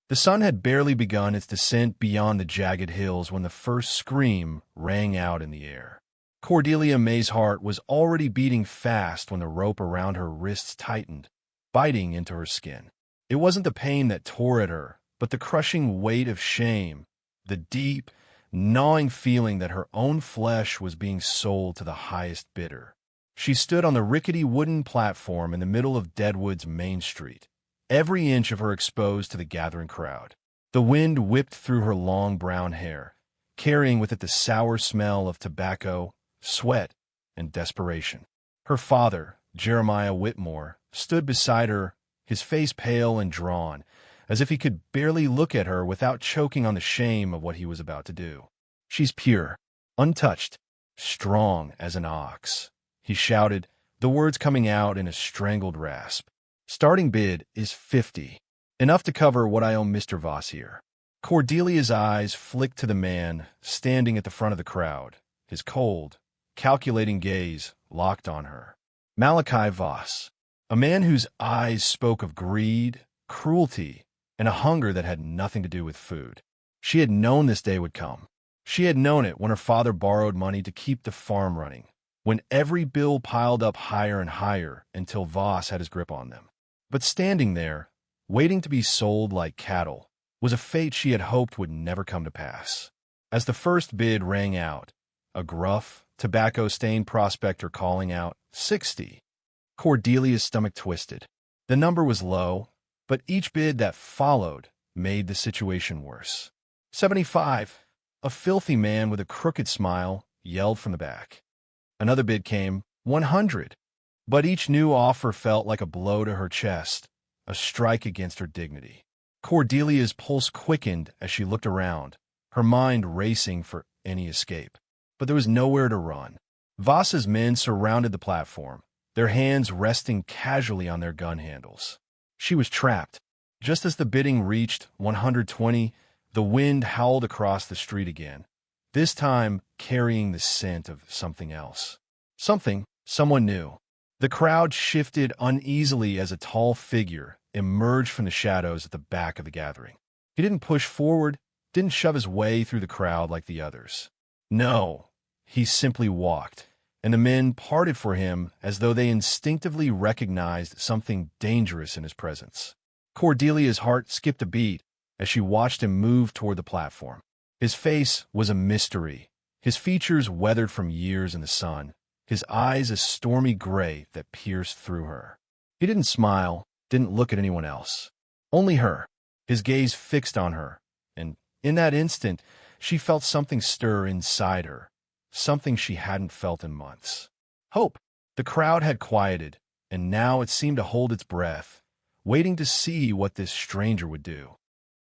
The sun had barely begun its descent beyond the jagged hills when the first scream rang out in the air. Cordelia May's heart was already beating fast when the rope around her wrists tightened, biting into her skin. It wasn't the pain that tore at her, but the crushing weight of shame, the deep, gnawing feeling that her own flesh was being sold to the highest bidder. She stood on the rickety wooden platform in the middle of Deadwood's main street, every inch of her exposed to the gathering crowd. The wind whipped through her long brown hair, carrying with it the sour smell of tobacco, sweat, and desperation. Her father, Jeremiah Whitmore, stood beside her, his face pale and drawn, as if he could barely look at her without choking on the shame of what he was about to do. "She's pure, untouched, strong as an ox," he shouted, the words coming out in a strangled rasp. "Starting bid is 50. Enough to cover what I owe Mr. Voss here." Cordelia's eyes flicked to the man standing at the front of the crowd, his cold, calculating gaze locked on her. Malachi Voss, a man whose eyes spoke of greed, cruelty, and a hunger that had nothing to do with food. She had known this day would come. She had known it when her father borrowed money to keep the farm running, when every bill piled up higher and higher until Voss had his grip on them. But standing there, waiting to be sold like cattle, was a fate she had hoped would never come to pass. As the first bid rang out, a gruff, tobacco-stained prospector calling out, 60. Cordelia's stomach twisted. The number was low, but each bid that followed made the situation worse. 75. A filthy man with a crooked smile yelled from the back. Another bid came, 100. But each new offer felt like a blow to her chest, a strike against her dignity. Cordelia's pulse quickened as she looked around, her mind racing for any escape. But there was nowhere to run. Voss's men surrounded the platform, their hands resting casually on their gun handles. She was trapped. Just as the bidding reached 120, the wind howled across the street again, this time carrying the scent of something else. Someone new. The crowd shifted uneasily as a tall figure emerged from the shadows at the back of the gathering. He didn't push forward, didn't shove his way through the crowd like the others. No, he simply walked, and the men parted for him as though they instinctively recognized something dangerous in his presence. Cordelia's heart skipped a beat as she watched him move toward the platform. His face was a mystery, his features weathered from years in the sun, his eyes a stormy gray that pierced through her. He didn't smile, didn't look at anyone else. Only her, his gaze fixed on her, and in that instant, she felt something stir inside her, something she hadn't felt in months. Hope. The crowd had quieted, and now it seemed to hold its breath, waiting to see what this stranger would do.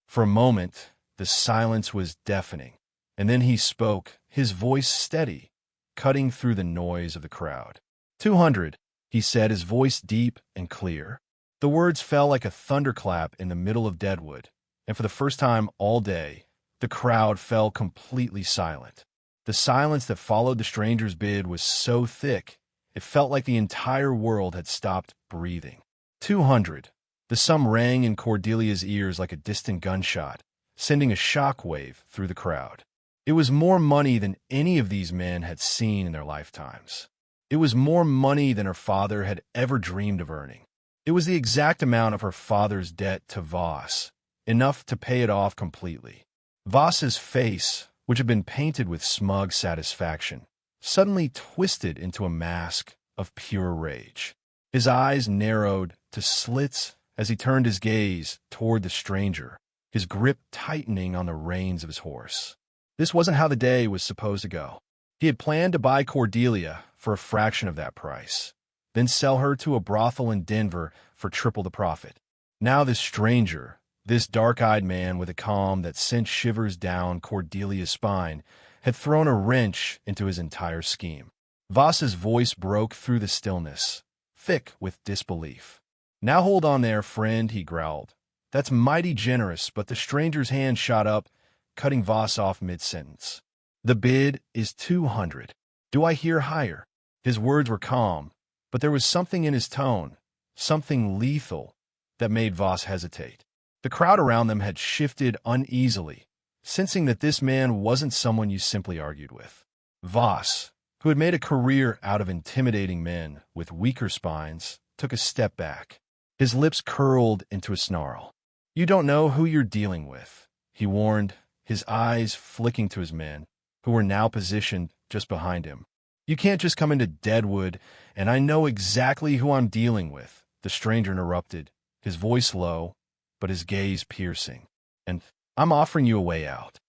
For a moment, the silence was deafening, and then he spoke, his voice steady, cutting through the noise of the crowd. 200, he said, his voice deep and clear. The words fell like a thunderclap in the middle of Deadwood, and for the first time all day, the crowd fell completely silent. The silence that followed the stranger's bid was so thick, it felt like the entire world had stopped breathing. 200. The sum rang in Cordelia's ears like a distant gunshot, sending a shockwave through the crowd. It was more money than any of these men had seen in their lifetimes. It was more money than her father had ever dreamed of earning. It was the exact amount of her father's debt to Voss, enough to pay it off completely. Voss's face, which had been painted with smug satisfaction, suddenly twisted into a mask of pure rage. His eyes narrowed to slits as he turned his gaze toward the stranger, his grip tightening on the reins of his horse. This wasn't how the day was supposed to go. He had planned to buy Cordelia for a fraction of that price, then sell her to a brothel in Denver for triple the profit. Now this stranger, this dark-eyed man with a calm that sent shivers down Cordelia's spine, had thrown a wrench into his entire scheme. Voss's voice broke through the stillness, thick with disbelief. "Now hold on there, friend," he growled. "That's mighty generous," but the stranger's hand shot up, cutting Voss off mid-sentence. "The bid is 200. Do I hear higher?" His words were calm, but there was something in his tone, something lethal, that made Voss hesitate. The crowd around them had shifted uneasily, sensing that this man wasn't someone you simply argued with. Voss, who had made a career out of intimidating men with weaker spines, took a step back. His lips curled into a snarl. "You don't know who you're dealing with," he warned, his eyes flicking to his men, who were now positioned just behind him. "You can't just come into Deadwood, and I know exactly who I'm dealing with," the stranger interrupted, his voice low, but his gaze piercing. "And I'm offering you a way out.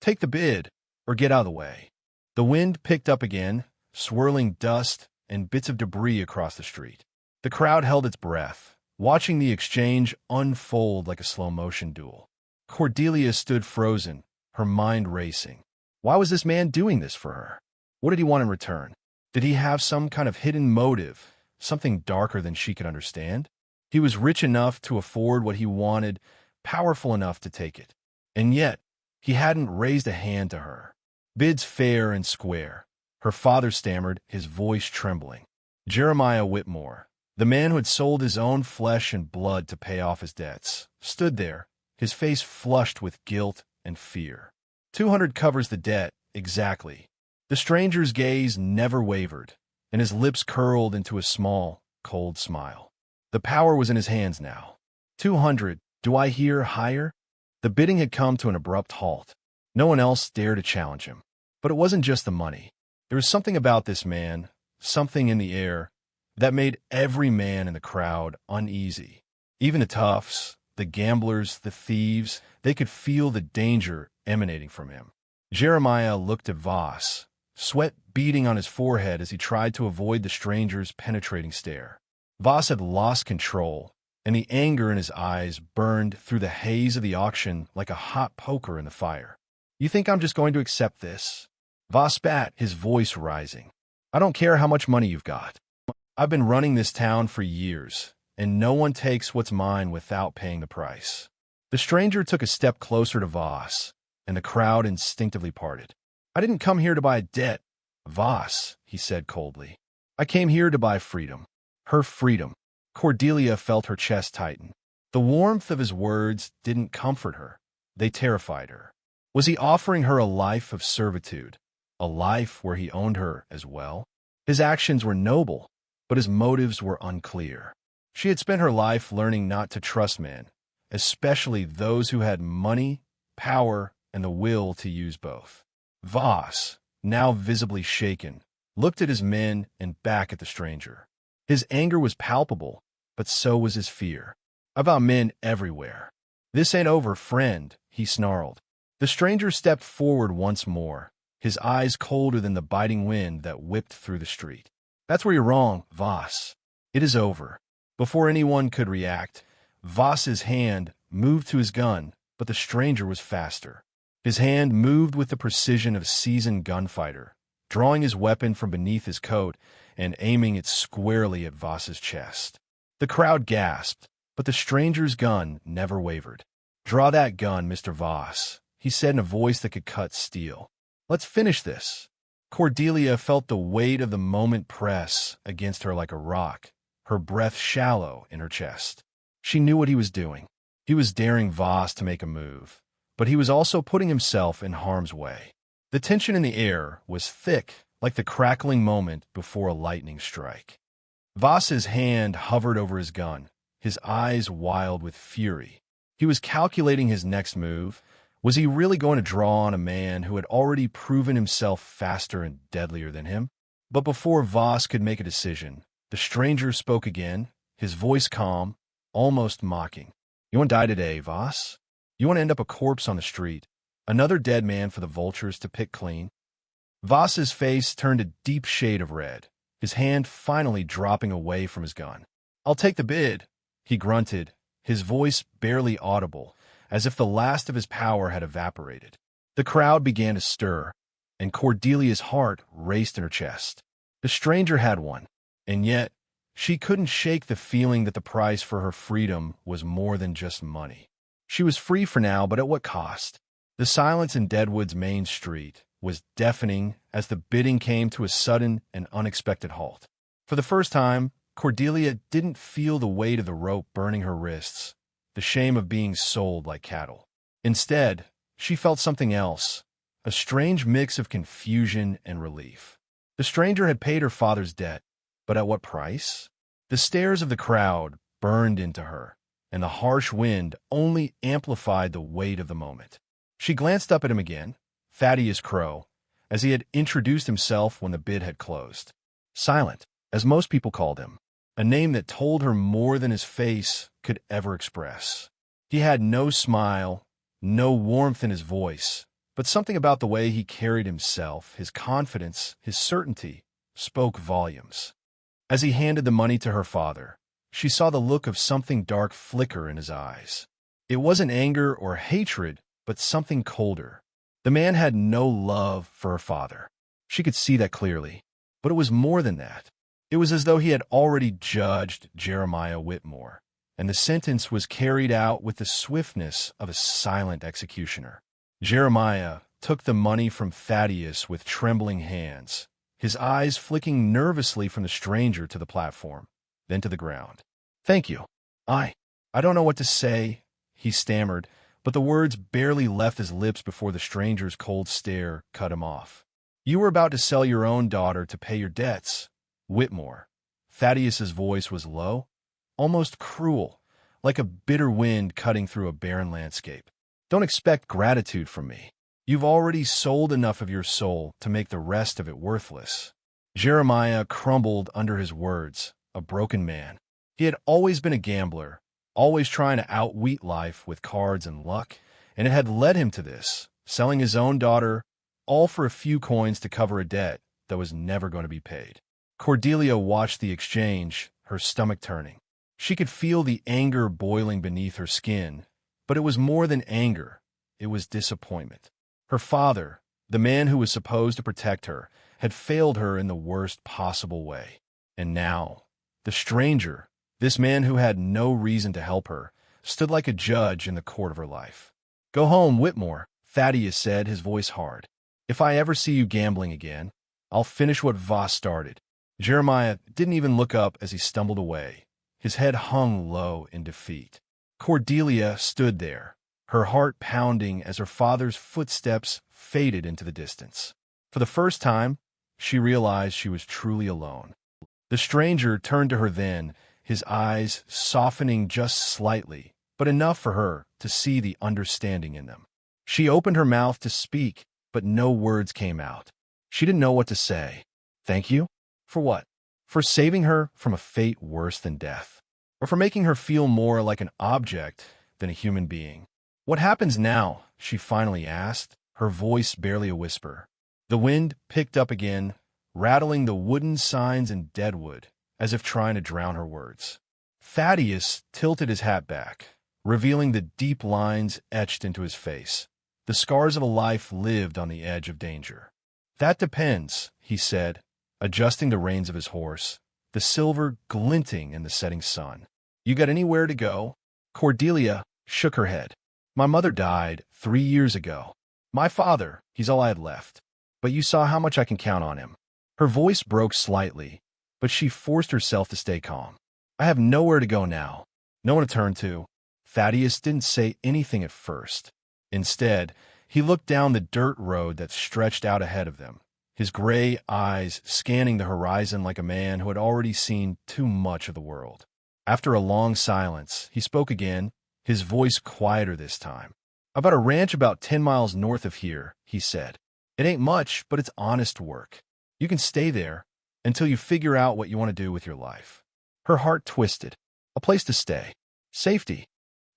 Take the bid, or get out of the way." The wind picked up again, swirling dust and bits of debris across the street. The crowd held its breath, watching the exchange unfold like a slow-motion duel. Cordelia stood frozen, her mind racing. Why was this man doing this for her? What did he want in return? Did he have some kind of hidden motive, something darker than she could understand? He was rich enough to afford what he wanted, powerful enough to take it. And yet, he hadn't raised a hand to her. "Bid's fair and square," her father stammered, his voice trembling. Jeremiah Whitmore, the man who had sold his own flesh and blood to pay off his debts, stood there, his face flushed with guilt and fear. 200 covers the debt, exactly. The stranger's gaze never wavered, and his lips curled into a small, cold smile. The power was in his hands now. 200, do I hear higher? The bidding had come to an abrupt halt. No one else dared to challenge him. But it wasn't just the money. There was something about this man, something in the air, that made every man in the crowd uneasy. Even the toughs, the gamblers, the thieves, they could feel the danger emanating from him. Jeremiah looked at Voss, sweat beading on his forehead as he tried to avoid the stranger's penetrating stare. Voss had lost control, and the anger in his eyes burned through the haze of the auction like a hot poker in the fire. "You think I'm just going to accept this?" Voss spat, his voice rising. "I don't care how much money you've got. I've been running this town for years, and no one takes what's mine without paying the price." The stranger took a step closer to Voss, and the crowd instinctively parted. "I didn't come here to buy a debt, Voss," he said coldly. "I came here to buy freedom." Her freedom. Cordelia felt her chest tighten. The warmth of his words didn't comfort her. They terrified her. Was he offering her a life of servitude, a life where he owned her as well? His actions were noble, but his motives were unclear. She had spent her life learning not to trust men, especially those who had money, power, and the will to use both. Voss, now visibly shaken, looked at his men and back at the stranger. His anger was palpable, but so was his fear. About men everywhere. "This ain't over, friend," he snarled. The stranger stepped forward once more, his eyes colder than the biting wind that whipped through the street. "That's where you're wrong, Voss. It is over." Before anyone could react, Voss's hand moved to his gun, but the stranger was faster. His hand moved with the precision of a seasoned gunfighter, drawing his weapon from beneath his coat and aiming it squarely at Voss's chest. The crowd gasped, but the stranger's gun never wavered. "Draw that gun, Mr. Voss," he said in a voice that could cut steel. "Let's finish this." Cordelia felt the weight of the moment press against her like a rock, her breath shallow in her chest. She knew what he was doing. He was daring Voss to make a move, but he was also putting himself in harm's way. The tension in the air was thick, like the crackling moment before a lightning strike. Voss's hand hovered over his gun, his eyes wild with fury. He was calculating his next move. Was he really going to draw on a man who had already proven himself faster and deadlier than him? But before Voss could make a decision, the stranger spoke again, his voice calm, almost mocking. "You want to die today, Voss? You want to end up a corpse on the street, another dead man for the vultures to pick clean?" Voss's face turned a deep shade of red, his hand finally dropping away from his gun. "I'll take the bid," he grunted, his voice barely audible, as if the last of his power had evaporated. The crowd began to stir, and Cordelia's heart raced in her chest. The stranger had won, and yet she couldn't shake the feeling that the price for her freedom was more than just money. She was free for now, but at what cost? The silence in Deadwood's main street was deafening as the bidding came to a sudden and unexpected halt. For the first time, Cordelia didn't feel the weight of the rope burning her wrists. the shame of being sold like cattle. Instead, she felt something else, a strange mix of confusion and relief. The stranger had paid her father's debt, but at what price? The stares of the crowd burned into her, and the harsh wind only amplified the weight of the moment. She glanced up at him again, Thaddeus Crow, as he had introduced himself when the bid had closed. Silent, as most people called him, a name that told her more than his face could ever express. He had no smile, no warmth in his voice, but something about the way he carried himself, his confidence, his certainty, spoke volumes. As he handed the money to her father, she saw the look of something dark flicker in his eyes. It wasn't anger or hatred, but something colder. The man had no love for her father. She could see that clearly, but it was more than that. It was as though he had already judged Jeremiah Whitmore, and the sentence was carried out with the swiftness of a silent executioner. Jeremiah took the money from Thaddeus with trembling hands, his eyes flicking nervously from the stranger to the platform, then to the ground. "Thank you. I don't know what to say," he stammered, but the words barely left his lips before the stranger's cold stare cut him off. "You were about to sell your own daughter to pay your debts, Whitmore." Thaddeus's voice was low, almost cruel, like a bitter wind cutting through a barren landscape. "Don't expect gratitude from me. You've already sold enough of your soul to make the rest of it worthless." Jeremiah crumbled under his words, a broken man. He had always been a gambler, always trying to outwit life with cards and luck, and it had led him to this, selling his own daughter, all for a few coins to cover a debt that was never going to be paid. Cordelia watched the exchange, her stomach turning. She could feel the anger boiling beneath her skin, but it was more than anger. It was disappointment. Her father, the man who was supposed to protect her, had failed her in the worst possible way. And now, the stranger, this man who had no reason to help her, stood like a judge in the court of her life. "Go home, Whitmore," Thaddeus said, his voice hard. "If I ever see you gambling again, I'll finish what Voss started." Jeremiah didn't even look up as he stumbled away. His head hung low in defeat. Cordelia stood there, her heart pounding as her father's footsteps faded into the distance. For the first time, she realized she was truly alone. The stranger turned to her then, his eyes softening just slightly, but enough for her to see the understanding in them. She opened her mouth to speak, but no words came out. She didn't know what to say. Thank you? For what? For saving her from a fate worse than death? Or for making her feel more like an object than a human being? "What happens now?" she finally asked, her voice barely a whisper. The wind picked up again, rattling the wooden signs in Deadwood, as if trying to drown her words. Thaddeus tilted his hat back, revealing the deep lines etched into his face, the scars of a life lived on the edge of danger. "That depends," he said, adjusting the reins of his horse, the silver glinting in the setting sun. "You got anywhere to go?" Cordelia shook her head. "My mother died 3 years ago. My father, he's all I had left. But you saw how much I can count on him." Her voice broke slightly, but she forced herself to stay calm. "I have nowhere to go now, no one to turn to." Thaddeus didn't say anything at first. Instead, he looked down the dirt road that stretched out ahead of them, his gray eyes scanning the horizon like a man who had already seen too much of the world. After a long silence, he spoke again, his voice quieter this time. "About a ranch about 10 miles north of here," he said. "It ain't much, but it's honest work. You can stay there until you figure out what you want to do with your life." Her heart twisted. A place to stay. Safety.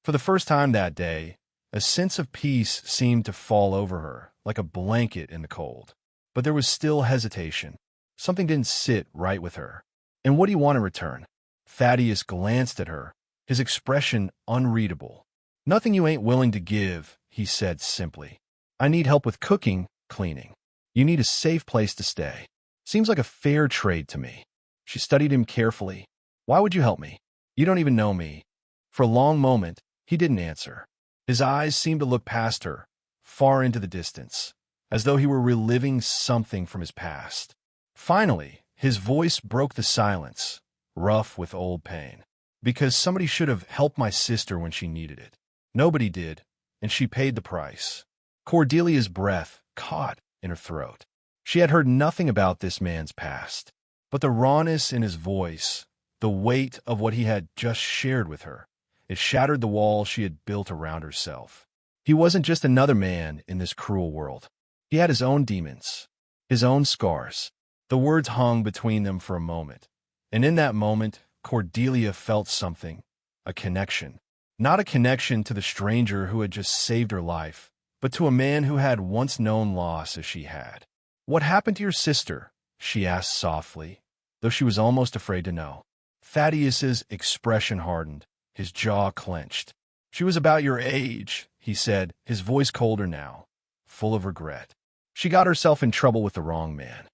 For the first time that day, a sense of peace seemed to fall over her, like a blanket in the cold. But there was still hesitation. Something didn't sit right with her. "And what do you want in return?" Thaddeus glanced at her, his expression unreadable. "Nothing you ain't willing to give," he said simply. "I need help with cooking, cleaning. You need a safe place to stay. Seems like a fair trade to me." She studied him carefully. "Why would you help me? You don't even know me." For a long moment, he didn't answer. His eyes seemed to look past her, far into the distance, as though he were reliving something from his past. Finally, his voice broke the silence, rough with old pain. Because somebody should have helped my sister when she needed it. Nobody did, and she paid the price. Cordelia's breath caught in her throat. She had heard nothing about this man's past, but the rawness in his voice, the weight of what he had just shared with her, it shattered the wall she had built around herself. He wasn't just another man in this cruel world. He had his own demons, his own scars. The words hung between them for a moment, and in that moment, Cordelia felt something, a connection. Not a connection to the stranger who had just saved her life, but to a man who had once known loss as she had. "What happened to your sister?" she asked softly, though she was almost afraid to know. Thaddeus's expression hardened, his jaw clenched. "She was about your age," he said, his voice colder now, full of regret. "She got herself in trouble with the wrong man.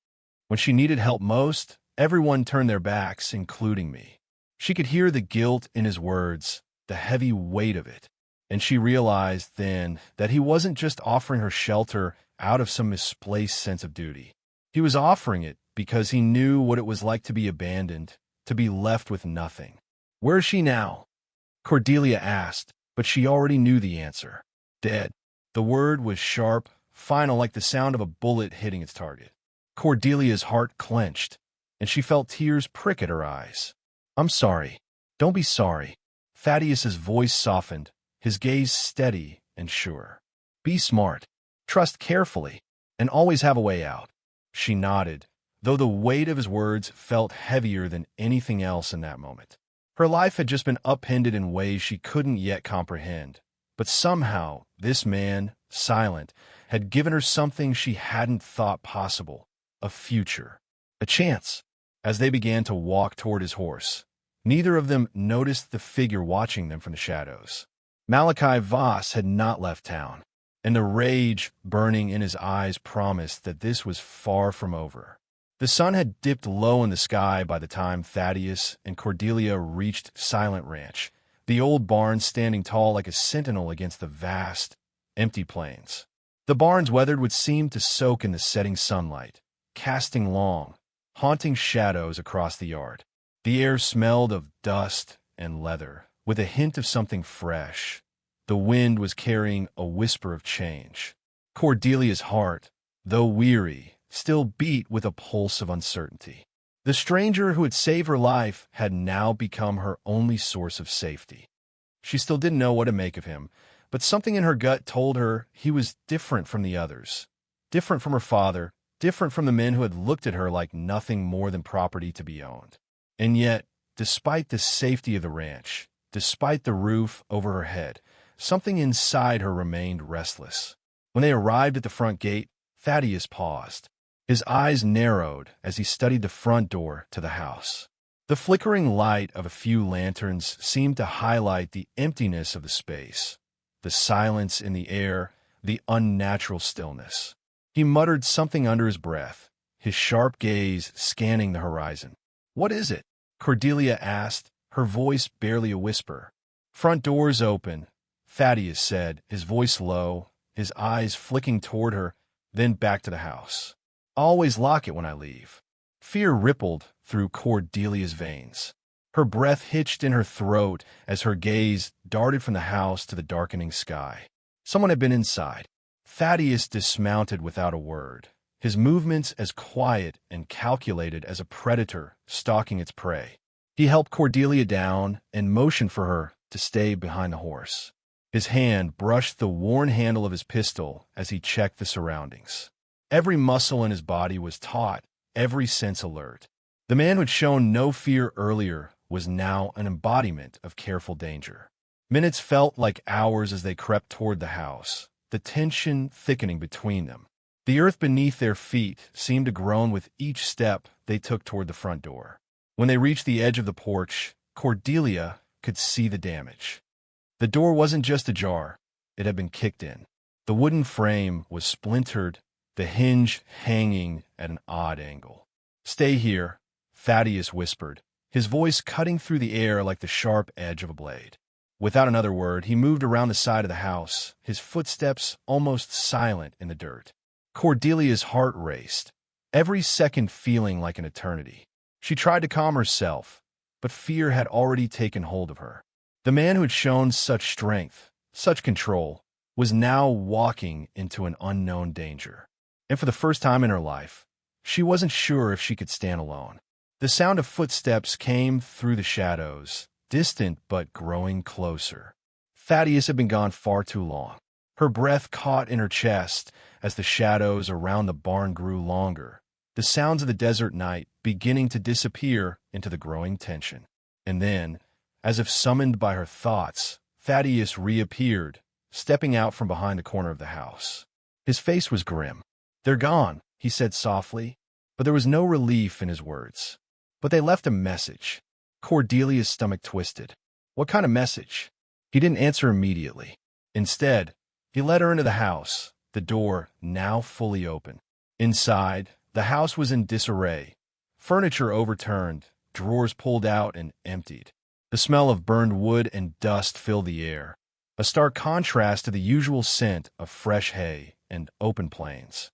When she needed help most, everyone turned their backs, including me." She could hear the guilt in his words, the heavy weight of it, and she realized then that he wasn't just offering her shelter out of some misplaced sense of duty. He was offering it because he knew what it was like to be abandoned, to be left with nothing. "Where is she now?" Cordelia asked, but she already knew the answer. "Dead." The word was sharp, final, like the sound of a bullet hitting its target. Cordelia's heart clenched, and she felt tears prick at her eyes. "I'm sorry." "Don't be sorry." Thaddeus's voice softened, his gaze steady and sure. "Be smart. Trust carefully, and always have a way out." She nodded, though the weight of his words felt heavier than anything else in that moment. Her life had just been upended in ways she couldn't yet comprehend, but somehow this man, silent, had given her something she hadn't thought possible, a future, a chance. As they began to walk toward his horse, neither of them noticed the figure watching them from the shadows. Malachi Voss had not left town, and the rage burning in his eyes promised that this was far from over. The sun had dipped low in the sky by the time Thaddeus and Cordelia reached Silent Ranch, the old barn standing tall like a sentinel against the vast, empty plains. The barn's weathered would seem to soak in the setting sunlight, casting long, haunting shadows across the yard. The air smelled of dust and leather, with a hint of something fresh. The wind was carrying a whisper of change. Cordelia's heart, though weary, still beat with a pulse of uncertainty. The stranger who had saved her life had now become her only source of safety. She still didn't know what to make of him, but something in her gut told her he was different from the others, different from her father, different from the men who had looked at her like nothing more than property to be owned. And yet, despite the safety of the ranch, despite the roof over her head, something inside her remained restless. When they arrived at the front gate, Thaddeus paused. His eyes narrowed as he studied the front door to the house. The flickering light of a few lanterns seemed to highlight the emptiness of the space, the silence in the air, the unnatural stillness. He muttered something under his breath, his sharp gaze scanning the horizon. "What is it?" Cordelia asked, her voice barely a whisper. "Front door's open," Thaddeus said, his voice low, his eyes flicking toward her, then back to the house. "I always lock it when I leave." Fear rippled through Cordelia's veins. Her breath hitched in her throat as her gaze darted from the house to the darkening sky. Someone had been inside. Thaddeus dismounted without a word, his movements as quiet and calculated as a predator stalking its prey. He helped Cordelia down and motioned for her to stay behind the horse. His hand brushed the worn handle of his pistol as he checked the surroundings. Every muscle in his body was taut, every sense alert. The man who had shown no fear earlier was now an embodiment of careful danger. Minutes felt like hours as they crept toward the house, the tension thickening between them. The earth beneath their feet seemed to groan with each step they took toward the front door. When they reached the edge of the porch, Cordelia could see the damage. The door wasn't just ajar, it had been kicked in. The wooden frame was splintered, the hinge hanging at an odd angle. "Stay here," Thaddeus whispered, his voice cutting through the air like the sharp edge of a blade. Without another word, he moved around the side of the house, his footsteps almost silent in the dirt. Cordelia's heart raced, every second feeling like an eternity. She tried to calm herself, but fear had already taken hold of her. The man who had shown such strength, such control, was now walking into an unknown danger. And for the first time in her life, she wasn't sure if she could stand alone. The sound of footsteps came through the shadows, distant but growing closer. Thaddeus had been gone far too long. Her breath caught in her chest as the shadows around the barn grew longer, the sounds of the desert night beginning to disappear into the growing tension. And then, as if summoned by her thoughts, Thaddeus reappeared, stepping out from behind the corner of the house. His face was grim. "They're gone," he said softly, but there was no relief in his words. "But they left a message." Cordelia's stomach twisted. What kind of message? He didn't answer immediately. Instead, he led her into the house, the door now fully open. Inside, the house was in disarray. Furniture overturned, drawers pulled out and emptied. The smell of burned wood and dust filled the air, a stark contrast to the usual scent of fresh hay and open plains.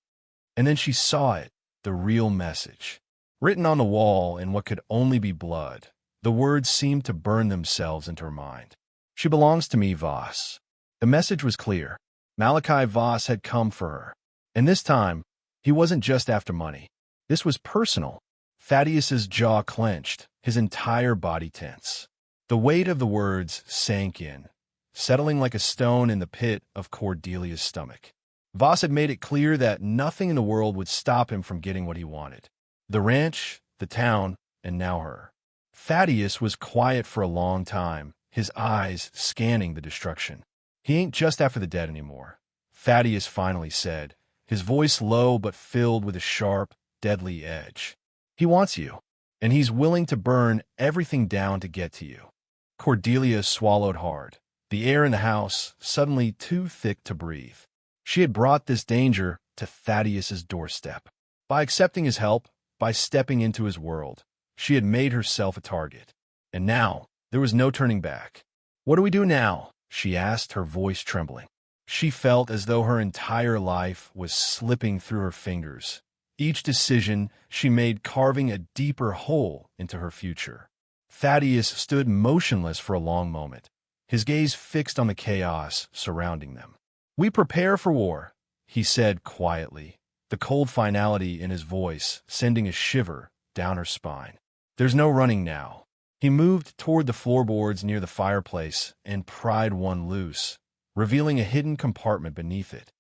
And then she saw it, the real message. Written on the wall in what could only be blood, the words seemed to burn themselves into her mind. "She belongs to me, Voss." The message was clear. Malachi Voss had come for her. And this time, he wasn't just after money. This was personal. Thaddeus's jaw clenched, his entire body tense. The weight of the words sank in, settling like a stone in the pit of Cordelia's stomach. Voss had made it clear that nothing in the world would stop him from getting what he wanted. The ranch, the town, and now her. Thaddeus was quiet for a long time, his eyes scanning the destruction. "He ain't just after the dead anymore," Thaddeus finally said, his voice low but filled with a sharp, deadly edge. "He wants you, and he's willing to burn everything down to get to you." Cordelia swallowed hard, the air in the house suddenly too thick to breathe. She had brought this danger to Thaddeus's doorstep. By accepting his help, by stepping into his world, she had made herself a target. And now, there was no turning back. "What do we do now?" she asked, her voice trembling. She felt as though her entire life was slipping through her fingers, each decision she made carving a deeper hole into her future. Thaddeus stood motionless for a long moment, his gaze fixed on the chaos surrounding them. "We prepare for war," he said quietly, the cold finality in his voice sending a shiver down her spine. "There's no running now." He moved toward the floorboards near the fireplace and pried one loose, revealing a hidden compartment beneath it.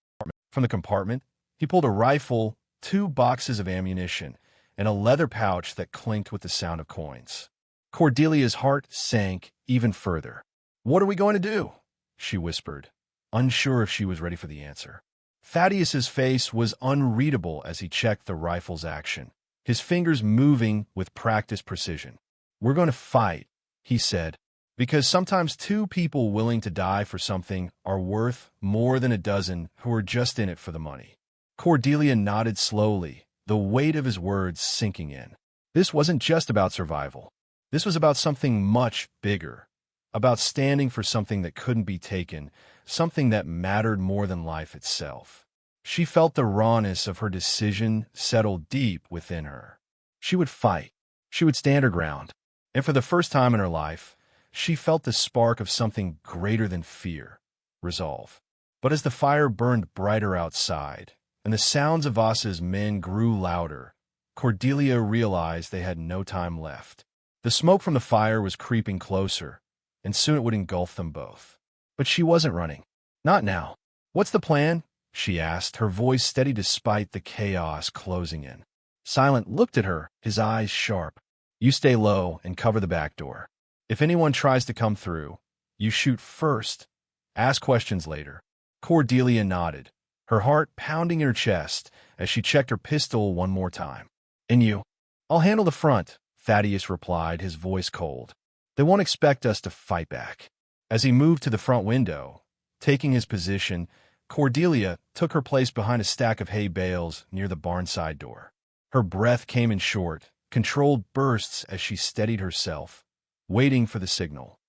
From the compartment, he pulled a rifle, 2 boxes of ammunition, and a leather pouch that clinked with the sound of coins. Cordelia's heart sank even further. "What are we going to do?" she whispered, unsure if she was ready for the answer. Thaddeus's face was unreadable as he checked the rifle's action, his fingers moving with practiced precision. "We're going to fight," he said, "because sometimes 2 people willing to die for something are worth more than a dozen who are just in it for the money." Cordelia nodded slowly, the weight of his words sinking in. This wasn't just about survival. This was about something much bigger, about standing for something that couldn't be taken, something that mattered more than life itself. She felt the rawness of her decision settle deep within her. She would fight. She would stand her ground. And for the first time in her life, she felt the spark of something greater than fear, resolve. But as the fire burned brighter outside, and the sounds of Voss's men grew louder, Cordelia realized they had no time left. The smoke from the fire was creeping closer, and soon it would engulf them both. But she wasn't running. Not now. "What's the plan?" she asked, her voice steady despite the chaos closing in. Silent looked at her, his eyes sharp. "You stay low and cover the back door. If anyone tries to come through, you shoot first. Ask questions later." Cordelia nodded, her heart pounding in her chest as she checked her pistol one more time. "And you?" "I'll handle the front," Thaddeus replied, his voice cold. "They won't expect us to fight back." As he moved to the front window, taking his position, Cordelia took her place behind a stack of hay bales near the barnside door. Her breath came in short, controlled bursts as she steadied herself, waiting for the signal.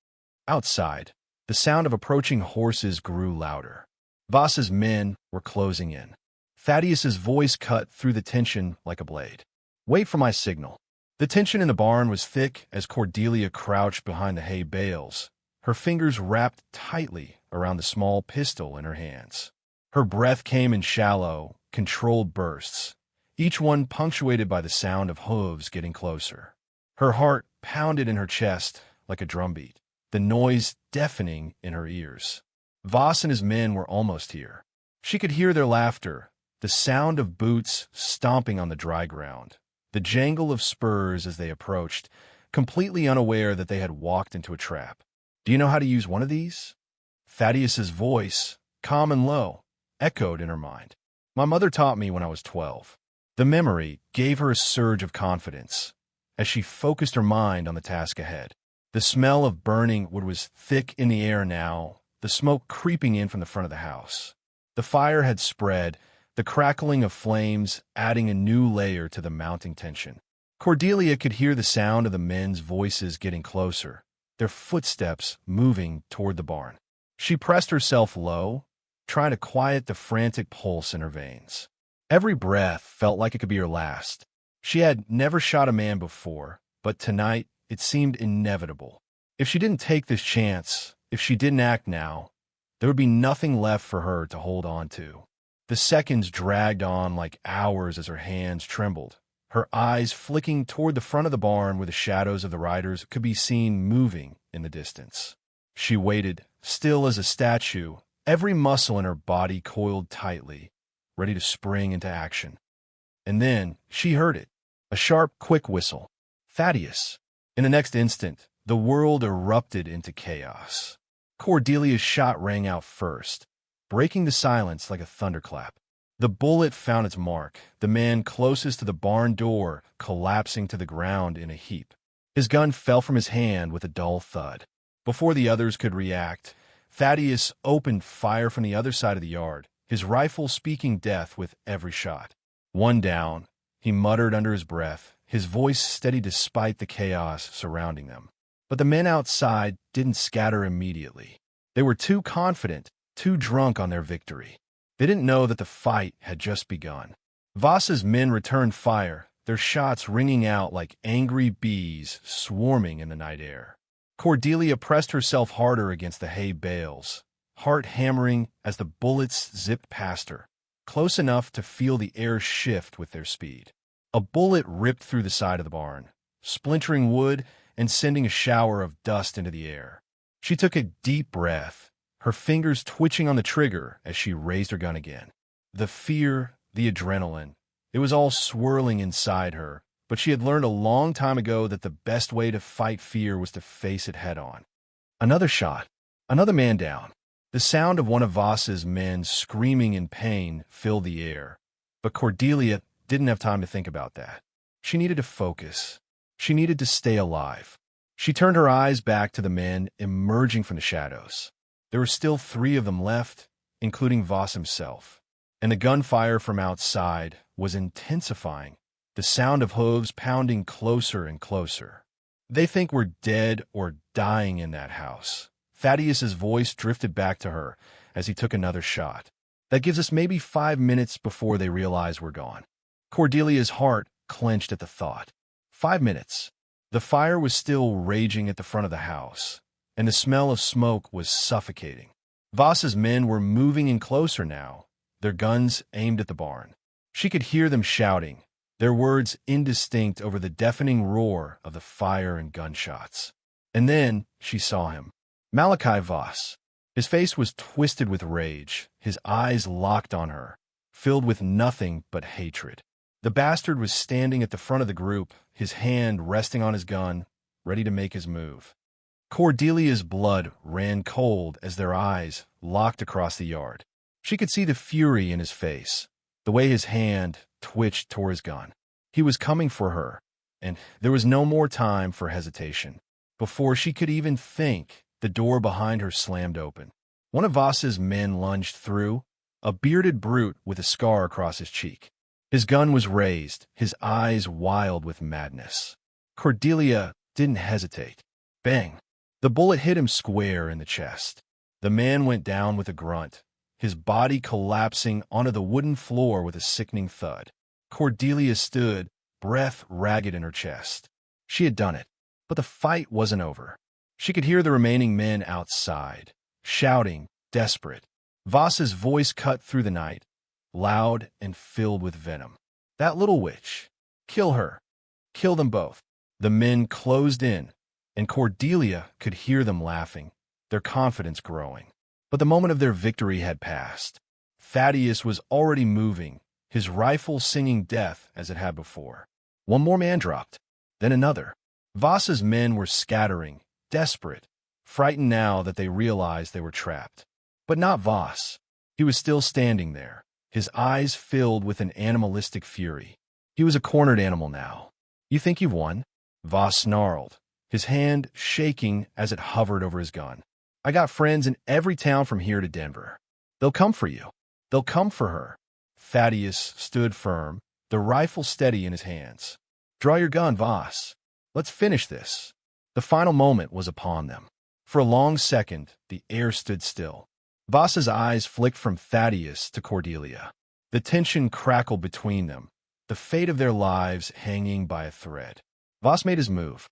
Outside, the sound of approaching horses grew louder. Voss's men were closing in. Thaddeus's voice cut through the tension like a blade. "Wait for my signal." The tension in the barn was thick as Cordelia crouched behind the hay bales, her fingers wrapped tightly around the small pistol in her hands. Her breath came in shallow, controlled bursts, each one punctuated by the sound of hooves getting closer. Her heart pounded in her chest like a drumbeat, the noise deafening in her ears. Voss and his men were almost here. She could hear their laughter, the sound of boots stomping on the dry ground, the jangle of spurs as they approached, completely unaware that they had walked into a trap. "Do you know how to use one of these?" Thaddeus's voice, calm and low, echoed in her mind. "My mother taught me when I was 12. The memory gave her a surge of confidence as she focused her mind on the task ahead. The smell of burning wood was thick in the air now, the smoke creeping in from the front of the house. The fire had spread, the crackling of flames adding a new layer to the mounting tension. Cordelia could hear the sound of the men's voices getting closer, their footsteps moving toward the barn. She pressed herself low, trying to quiet the frantic pulse in her veins. Every breath felt like it could be her last. She had never shot a man before, but tonight it seemed inevitable. If she didn't take this chance, if she didn't act now, there would be nothing left for her to hold on to. The seconds dragged on like hours as her hands trembled, her eyes flicking toward the front of the barn where the shadows of the riders could be seen moving in the distance. She waited, still as a statue, every muscle in her body coiled tightly, ready to spring into action. And then she heard it, a sharp, quick whistle. Thaddeus. In the next instant, the world erupted into chaos. Cordelia's shot rang out first, breaking the silence like a thunderclap. The bullet found its mark, the man closest to the barn door collapsing to the ground in a heap. His gun fell from his hand with a dull thud. Before the others could react, Thaddeus opened fire from the other side of the yard, his rifle speaking death with every shot. One down, he muttered under his breath, his voice steady despite the chaos surrounding them. But the men outside didn't scatter immediately. They were too confident, too drunk on their victory. They didn't know that the fight had just begun. Voss's men returned fire, their shots ringing out like angry bees swarming in the night air. Cordelia pressed herself harder against the hay bales, heart hammering as the bullets zipped past her, close enough to feel the air shift with their speed. A bullet ripped through the side of the barn, splintering wood and sending a shower of dust into the air. She took a deep breath, her fingers twitching on the trigger as she raised her gun again. The fear, the adrenaline, it was all swirling inside her, but she had learned a long time ago that the best way to fight fear was to face it head on. Another shot, another man down. The sound of one of Voss's men screaming in pain filled the air, but Cordelia didn't have time to think about that. She needed to focus. She needed to stay alive. She turned her eyes back to the men emerging from the shadows. There were still 3 of them left, including Voss himself, and the gunfire from outside was intensifying, the sound of hooves pounding closer and closer. "They think we're dead or dying in that house." Thaddeus's voice drifted back to her as he took another shot. "That gives us maybe 5 minutes before they realize we're gone." Cordelia's heart clenched at the thought. 5 minutes. The fire was still raging at the front of the house, and the smell of smoke was suffocating. Voss's men were moving in closer now, their guns aimed at the barn. She could hear them shouting, their words indistinct over the deafening roar of the fire and gunshots. And then she saw him. Malachi Voss. His face was twisted with rage, his eyes locked on her, filled with nothing but hatred. The bastard was standing at the front of the group, his hand resting on his gun, ready to make his move. Cordelia's blood ran cold as their eyes locked across the yard. She could see the fury in his face, the way his hand twitched toward his gun. He was coming for her, and there was no more time for hesitation. Before she could even think, the door behind her slammed open. One of Voss's men lunged through, a bearded brute with a scar across his cheek. His gun was raised, his eyes wild with madness. Cordelia didn't hesitate. Bang! The bullet hit him square in the chest. The man went down with a grunt, his body collapsing onto the wooden floor with a sickening thud. Cordelia stood, breath ragged in her chest. She had done it, but the fight wasn't over. She could hear the remaining men outside, shouting, desperate. Voss's voice cut through the night, loud and filled with venom. That little witch. Kill her. Kill them both. The men closed in, and Cordelia could hear them laughing, their confidence growing. But the moment of their victory had passed. Thaddeus was already moving, his rifle singing death as it had before. One more man dropped, then another. Voss's men were scattering, desperate, frightened now that they realized they were trapped. But not Voss. He was still standing there, his eyes filled with an animalistic fury. He was a cornered animal now. You think you've won? Voss snarled, his hand shaking as it hovered over his gun. I got friends in every town from here to Denver. They'll come for you. They'll come for her. Thaddeus stood firm, the rifle steady in his hands. Draw your gun, Voss. Let's finish this. The final moment was upon them. For a long second, the air stood still. Voss's eyes flicked from Thaddeus to Cordelia. The tension crackled between them, the fate of their lives hanging by a thread. Voss made his move.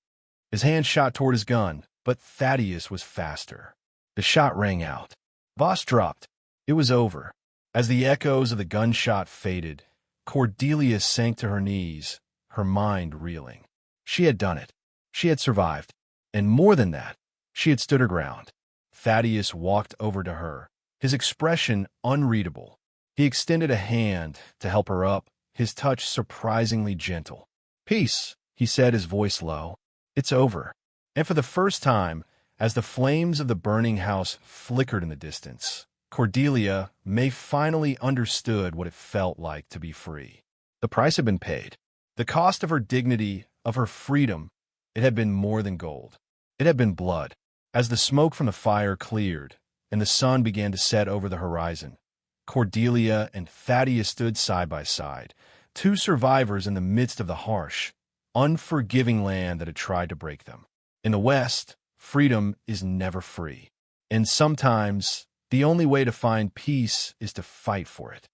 His hand shot toward his gun, but Thaddeus was faster. The shot rang out. Voss dropped. It was over. As the echoes of the gunshot faded, Cordelia sank to her knees, her mind reeling. She had done it. She had survived. And more than that, she had stood her ground. Thaddeus walked over to her, his expression unreadable. He extended a hand to help her up, his touch surprisingly gentle. Peace, he said, his voice low. It's over. And for the first time, as the flames of the burning house flickered in the distance, Cordelia May finally understood what it felt like to be free. The price had been paid. The cost of her dignity, of her freedom, it had been more than gold. It had been blood. As the smoke from the fire cleared and the sun began to set over the horizon, Cordelia and Thaddeus stood side by side, two survivors in the midst of the harsh, unforgiving land that had tried to break them. In the West, freedom is never free, and sometimes the only way to find peace is to fight for it.